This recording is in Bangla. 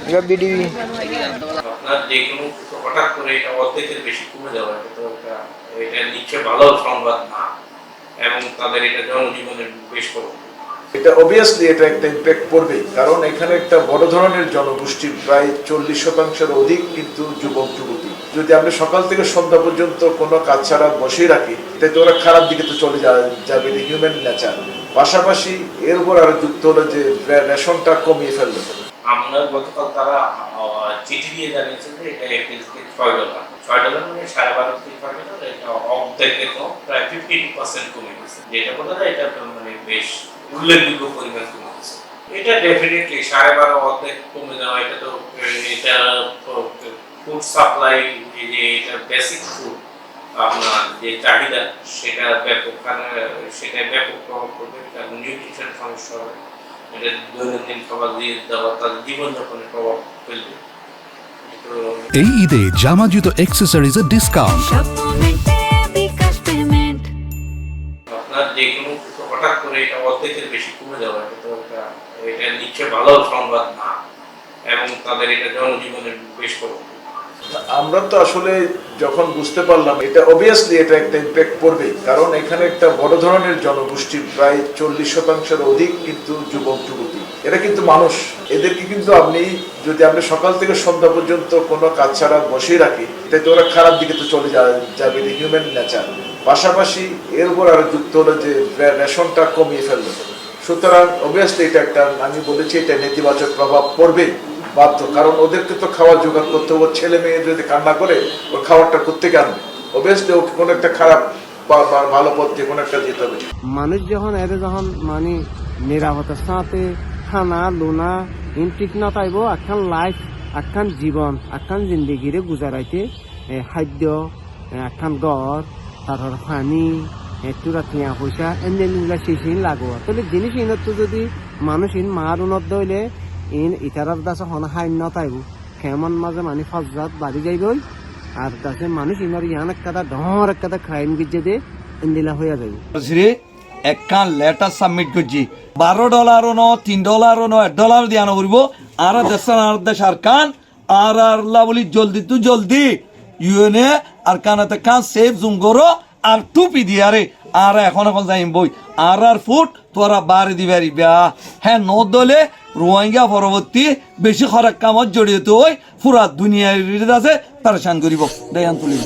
এবার বিডিবি আপনার যে কোনো হঠাৎ করে এটা অর্ধেকের বেশি কমে যাওয়া তো এটা নিশ্চয় ভালো সংবাদ না, এবং তাদের এটা জনজীবনের বেশ প্রভাব। এটা অবভিয়াসলি এটা একটা ইম্প্যাক্ট পড়বেই, কারণ এখানে একটা বড় ধরনের জনগোষ্ঠী, প্রায় 40% অধিক কিন্তু যুবক যুবতী। যদি আপনি সকাল থেকে সন্ধ্যা পর্যন্ত কোনো কাজ ছাড়া বসেই রাখি, তাতে ওরা খারাপ দিকে তো চলে যাবে, হিউম্যান নেচার। পাশাপাশি এর উপর আরো যুক্ত হলো যে রেশনটা কমিয়ে ফেললো। আমরা গতকাল তারা চিঠি দিয়ে জানিয়েছেন যে এটা এপ্রিল থেকে $6 মানে $12.5 থেকে $6, এটা অর্ধেকের প্রায় 50% কমে গেছে। যেটা বলা যায় এটা মানে বেশ উল্লেখযোগ্য পরিমাণ কমে গেছে। এটা ডেফিনেটলি 12.5 অর্ধেক কমে যাওয়া, এটা তো এটা ফুড সাপ্লাই, যে এটা বেসিক ফুড আপনার যে চাহিদা সেটা ব্যাপক প্রভাব পড়বে, কারণ নিউট্রিশন সমস্যা হবে, এটা দৈনন্দিন খাবার দিয়ে দেওয়া তাদের জীবনযাপনের প্রভাব ফেলবে। এই ঈদে জামা জুতো অ্যাক্সেসরিজের ডিসকাউন্ট। আপনার যে কোনো হঠাৎ করে এটা অর্ধেকের বেশি কমে যাওয়া তো এটা নিশ্চয় ভালো সংবাদ না, এবং তাদের এটা জনজীবনের বেশ প্রভাব। আমরা তো আসলে যখন বুঝতে পারলাম, এটা অবভিয়াসলি এটা একটা ইম্প্যাক্ট পড়বেই, কারণ এখানে একটা বড় ধরনের জনগোষ্ঠী, প্রায় 40% অধিক কিন্তু যুবক যুবতী। এরা কিন্তু মানুষ, এদেরকে কিন্তু যদি আপনি সকাল থেকে সন্ধ্যা পর্যন্ত কোনো কাজ ছাড়া বসেই রাখি, তাতে ওরা খারাপ দিকে তো চলে যাবে, হিউম্যান নেচার। পাশাপাশি এর উপর আরো যুক্ত হলো যে রেশনটা কমিয়ে ফেললো। সুতরাং অবভিয়াসলি এটা একটা, আমি বলেছি এটা নেতিবাচক প্রভাব পড়বে বাধ্য, কারণ ওদেরকে তো খাওয়া জোগাড় করতে হবে। ছেলে মেয়ে যদি কান্না করে, ওর খাবারটা করতে আনবে, অবভিয়াসলি ওকে কোনো একটা খারাপ বা ভালো পথ যে কোনো একটা যেতে হবে। মানুষ যখন মানে নিরাপত্তার সাথে খানা লোনা ঠিক না পাইব, একখান লাইফ, একখান জীবন, একখান জিন্দগিরে গুজারাইতে খাদ্য, একখান ঘর, তারপর পানি, একটুরা টিয়া পয়সা এনজিনিগুলা সেই লাগবো। তাহলে জিনিস ইনত যদি মানুষ মার উন্নত হইলে ইটারার দাসে হন হাইন নতাইব, কেমন মাঝে মানে ফজাত বাড়ি যাইবই, আর দাসে মানুষ ইনার ইয়ান একটা ডর একটা ক্রাইম গিজে দে এনদিলা হইয়া যাইব। একখান লেটার সাবমিট করছি, $12 ন, $3 ন, $1 দিয়ে আনা করবো। আর দেশ আর কান আর বলি জলদি ইউএনএ আর কানাতে কান সেফ জুম করো আর টুপি দিয়ে আরে আর এখন যাইম বই আর ফুট তোরা বাড়ি দিবারি ব্যাহ। হ্যাঁ নদলে রোহিঙ্গা পরবর্তী বেশি খরাক কামত জড়িয়ে তো ওই পুরা দুনিয়ার আছে তারা শান করিব দেয়ান তুলিব।